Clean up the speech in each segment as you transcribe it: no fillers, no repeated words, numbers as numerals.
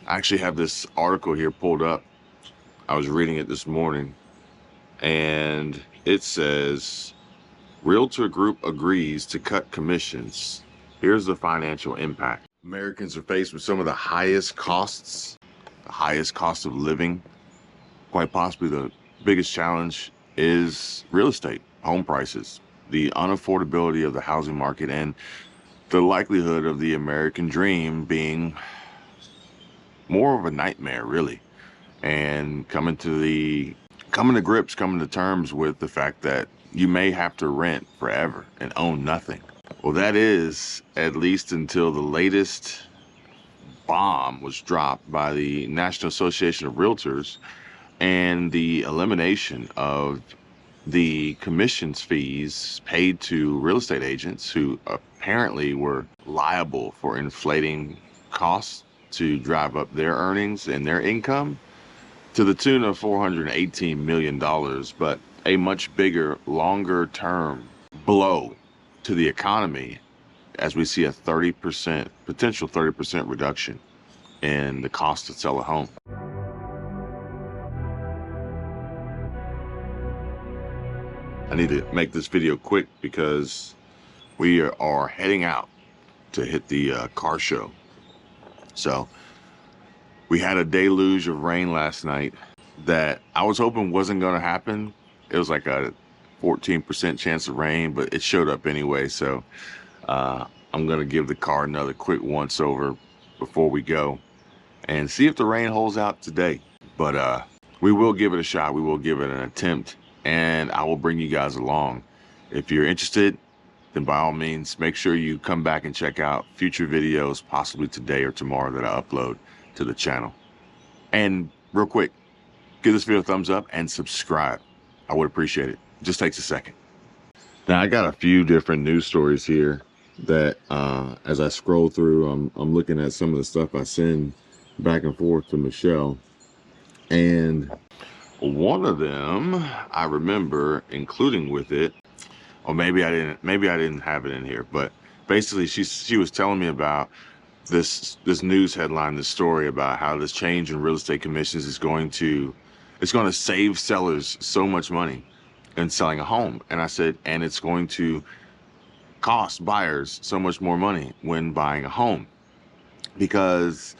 I actually have this article here pulled up. I was reading it this morning, and it says, Realtor Group agrees to cut commissions. Here's the financial impact. Americans are faced with some of the highest cost of living. Quite possibly the biggest challenge is real estate, home prices, the unaffordability of the housing market, and the likelihood of the American dream being more of a nightmare, really. And coming to terms with the fact that you may have to rent forever and own nothing. Well, that is at least until the latest bomb was dropped by the National Association of Realtors and the elimination of the commissions fees paid to real estate agents who apparently were liable for inflating costs to drive up their earnings and their income to the tune of $418 million, but a much bigger, longer term blow to the economy as we see a potential 30% reduction in the cost to sell a home. I need to make this video quick because we are heading out to hit the car show. So we had a deluge of rain last night that I was hoping wasn't going to happen. It was like a 14% chance of rain, but it showed up anyway. So I'm going to give the car another quick once over before we go and see if the rain holds out today. But we will give it a shot. We will give it an attempt, and I will bring you guys along. If you're interested, then by all means, make sure you come back and check out future videos, possibly today or tomorrow, that I upload to the channel. And real quick, give this video a thumbs up and subscribe. I would appreciate it. It just takes a second. Now, I got a few different news stories here that as I scroll through, I'm looking at some of the stuff I send back and forth to Michelle. And one of them I remember including with it, or maybe I didn't have it in here, but basically she was telling me about this news headline, this story about how this change in real estate commissions is going to save sellers so much money in selling a home. And I said, and it's going to cost buyers so much more money when buying a home, because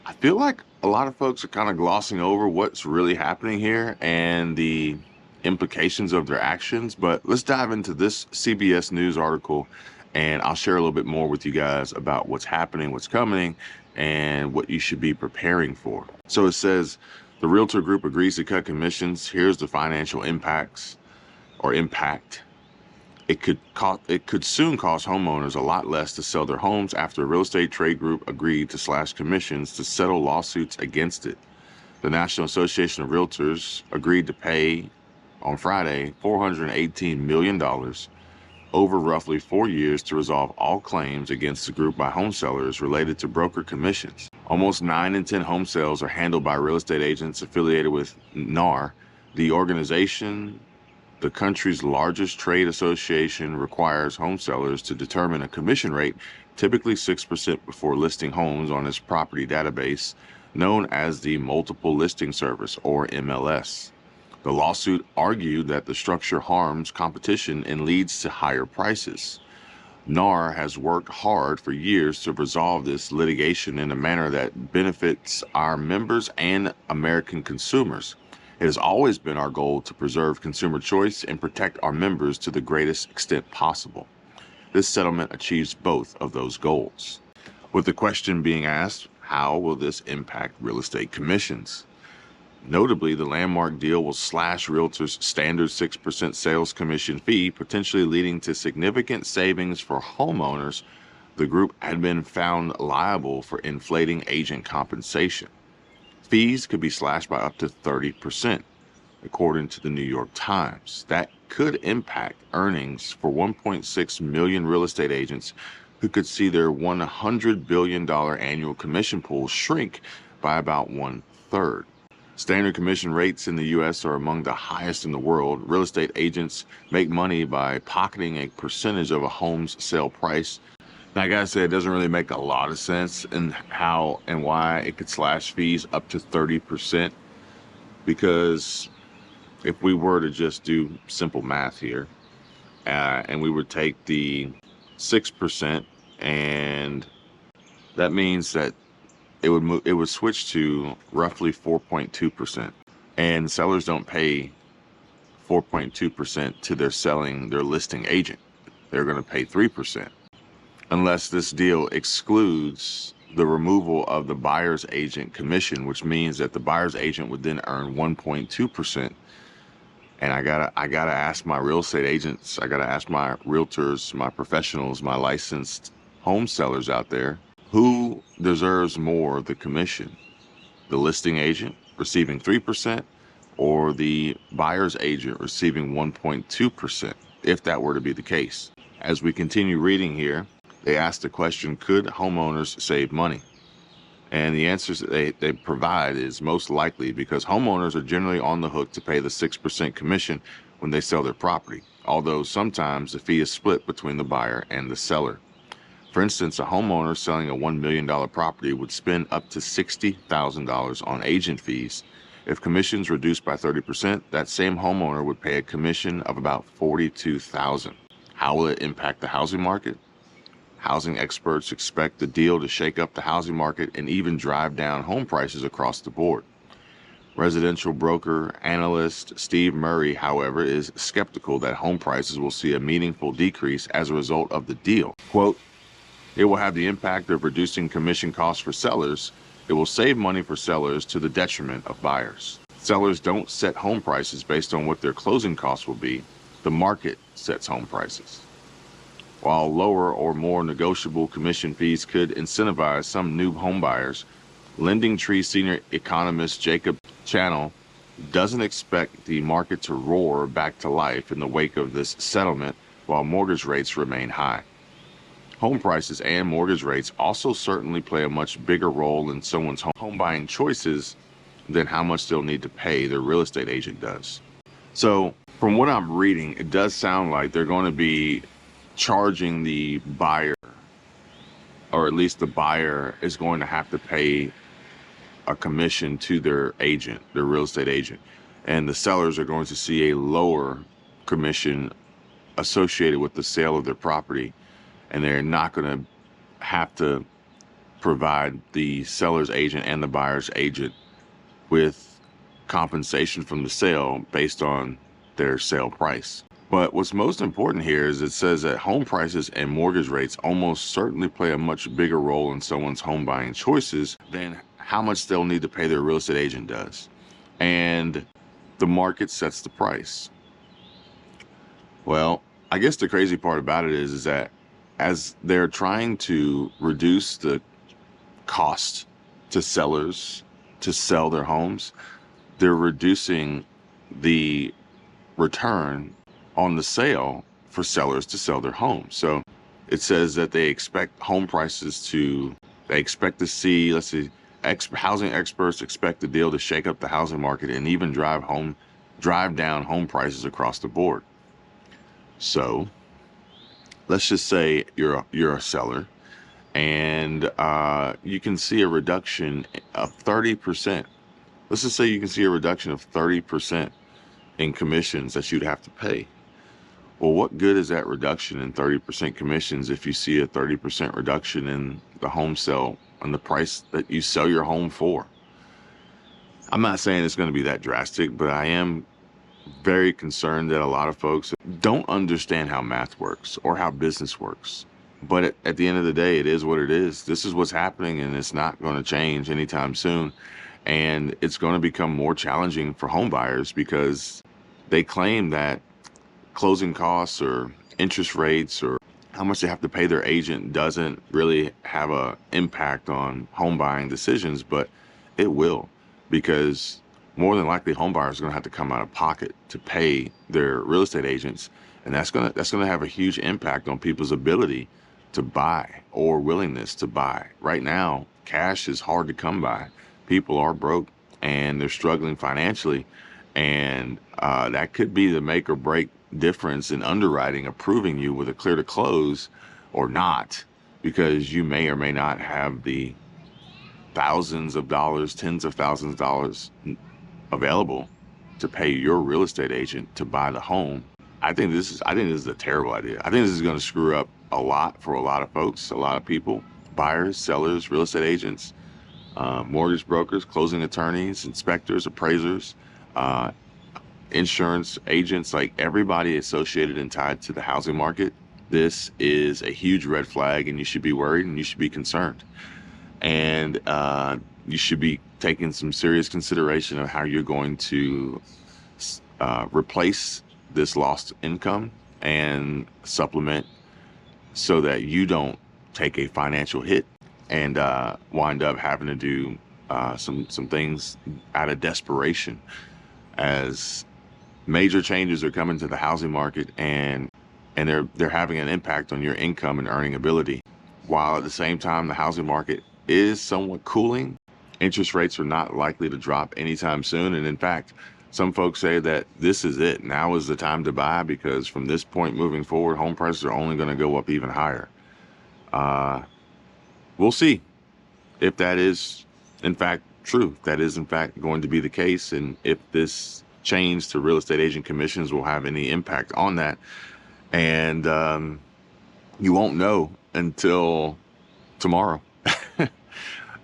I feel like a lot of folks are kind of glossing over what's really happening here and the implications of their actions. But let's dive into this CBS News article, and I'll share a little bit more with you guys about what's happening, what's coming, and what you should be preparing for. So it says, the Realtor Group agrees to cut commissions. Here's the financial impact. It could soon cost homeowners a lot less to sell their homes after a real estate trade group agreed to slash commissions to settle lawsuits against it. The National Association of Realtors agreed to pay on Friday $418 million over roughly 4 years to resolve all claims against the group by home sellers related to broker commissions. Almost 9 in 10 home sales are handled by real estate agents affiliated with NAR. The organization, the country's largest trade association, requires home sellers to determine a commission rate, typically 6%, before listing homes on its property database, known as the Multiple Listing Service, or MLS. The lawsuit argued that the structure harms competition and leads to higher prices. NAR has worked hard for years to resolve this litigation in a manner that benefits our members and American consumers. It has always been our goal to preserve consumer choice and protect our members to the greatest extent possible. This settlement achieves both of those goals. With the question being asked, how will this impact real estate commissions? Notably, the landmark deal will slash realtors' standard 6% sales commission fee, potentially leading to significant savings for homeowners. The group had been found liable for inflating agent compensation. Fees could be slashed by up to 30%, according to the New York Times. That could impact earnings for 1.6 million real estate agents who could see their $100 billion annual commission pool shrink by about 1/3. Standard commission rates in the U.S. are among the highest in the world. Real estate agents make money by pocketing a percentage of a home's sale price. Like I said, it doesn't really make a lot of sense in how and why it could slash fees up to 30%, because if we were to just do simple math here, and we would take the 6%, and that means that it would switch to roughly 4.2%. And sellers don't pay 4.2% to their listing agent. They're going to pay 3%. Unless this deal excludes the removal of the buyer's agent commission, which means that the buyer's agent would then earn 1.2%. And I gotta ask my real estate agents, I gotta ask my realtors, my professionals, my licensed home sellers out there, who deserves more of the commission? The listing agent receiving 3%, or the buyer's agent receiving 1.2%, if that were to be the case. As we continue reading here, they ask the question, could homeowners save money? And the answers that they provide is most likely, because homeowners are generally on the hook to pay the 6% commission when they sell their property, although sometimes the fee is split between the buyer and the seller. For instance, a homeowner selling a $1 million property would spend up to $60,000 on agent fees. If commissions reduced by 30%, that same homeowner would pay a commission of about $42,000. How will it impact the housing market? Housing experts expect the deal to shake up the housing market and even drive down home prices across the board. Residential broker analyst Steve Murray, however, is skeptical that home prices will see a meaningful decrease as a result of the deal. Quote, it will have the impact of reducing commission costs for sellers. It will save money for sellers to the detriment of buyers. Sellers don't set home prices based on what their closing costs will be. The market sets home prices. While lower or more negotiable commission fees could incentivize some new home buyers, LendingTree senior economist Jacob Channel doesn't expect the market to roar back to life in the wake of this settlement while mortgage rates remain high. Home prices and mortgage rates also certainly play a much bigger role in someone's home buying choices than how much they'll need to pay their real estate agent does. So from what I'm reading, it does sound like they're going to be charging the buyer, or at least the buyer is going to have to pay a commission to their agent, their real estate agent, and the sellers are going to see a lower commission associated with the sale of their property, and they're not going to have to provide the seller's agent and the buyer's agent with compensation from the sale based on their sale price. But what's most important here is it says that home prices and mortgage rates almost certainly play a much bigger role in someone's home buying choices than how much they'll need to pay their real estate agent does. And the market sets the price. Well, I guess the crazy part about it is that as they're trying to reduce the cost to sellers to sell their homes, they're reducing the return on the sale for sellers to sell their homes. So it says that they expect to see, housing experts expect the deal to shake up the housing market and even drive down home prices across the board. So let's just say you're a seller, and you can see a reduction of 30%. Let's just say you can see a reduction of 30% in commissions that you'd have to pay. Well, what good is that reduction in 30% commissions if you see a 30% reduction in the home sale and the price that you sell your home for? I'm not saying it's going to be that drastic, but I am very concerned that a lot of folks don't understand how math works or how business works. But at the end of the day, it is what it is. This is what's happening, and it's not going to change anytime soon. And it's going to become more challenging for home buyers because they claim that closing costs or interest rates or how much they have to pay their agent doesn't really have an impact on home buying decisions, but it will, because more than likely home buyers are going to have to come out of pocket to pay their real estate agents, and that's going to have a huge impact on people's ability to buy or willingness to buy. Right now, cash is hard to come by. People are broke and they're struggling financially, and that could be the make or break difference in underwriting, approving you with a clear to close or not. because you may or may not have the thousands of dollars, tens of thousands of dollars available to pay your real estate agent to buy the home. I think this is a terrible idea. I think this is going to screw up a lot for a lot of folks, a lot of people, buyers, sellers, real estate agents, mortgage brokers, closing attorneys, inspectors, appraisers, insurance agents, like everybody associated and tied to the housing market. This is a huge red flag, and you should be worried and you should be concerned. And you should be taking some serious consideration of how you're going to replace this lost income and supplement so that you don't take a financial hit and wind up having to do some things out of desperation, as major changes are coming to the housing market, and they're having an impact on your income and earning ability. While at the same time the housing market is somewhat cooling, interest rates are not likely to drop anytime soon. And in fact, some folks say that this is it. Now is the time to buy, because from this point moving forward, home prices are only going to go up even higher. We'll see if that is in fact true, if that is in fact going to be the case, and if this change to real estate agent commissions will have any impact on that. And you won't know until tomorrow.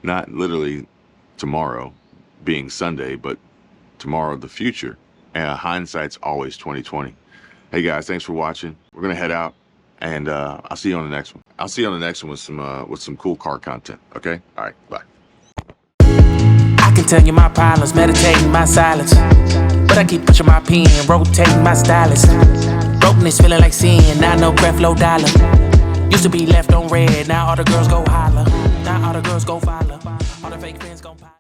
Not literally tomorrow being Sunday, but tomorrow the future. And hindsight's always 2020. Hey guys, thanks for watching. We're gonna head out, and I'll see you on the next one. I'll see you on the next one with some cool car content. Okay? All right, bye. I can tell you my problems, meditating my silence, but I keep pushing my pen, rotating my stylus. Brokenness feeling like sin, now no breath, low dollar. Used to be left on red, now all the girls go holler. Now all the girls go follow. All the fake fans gon' pop.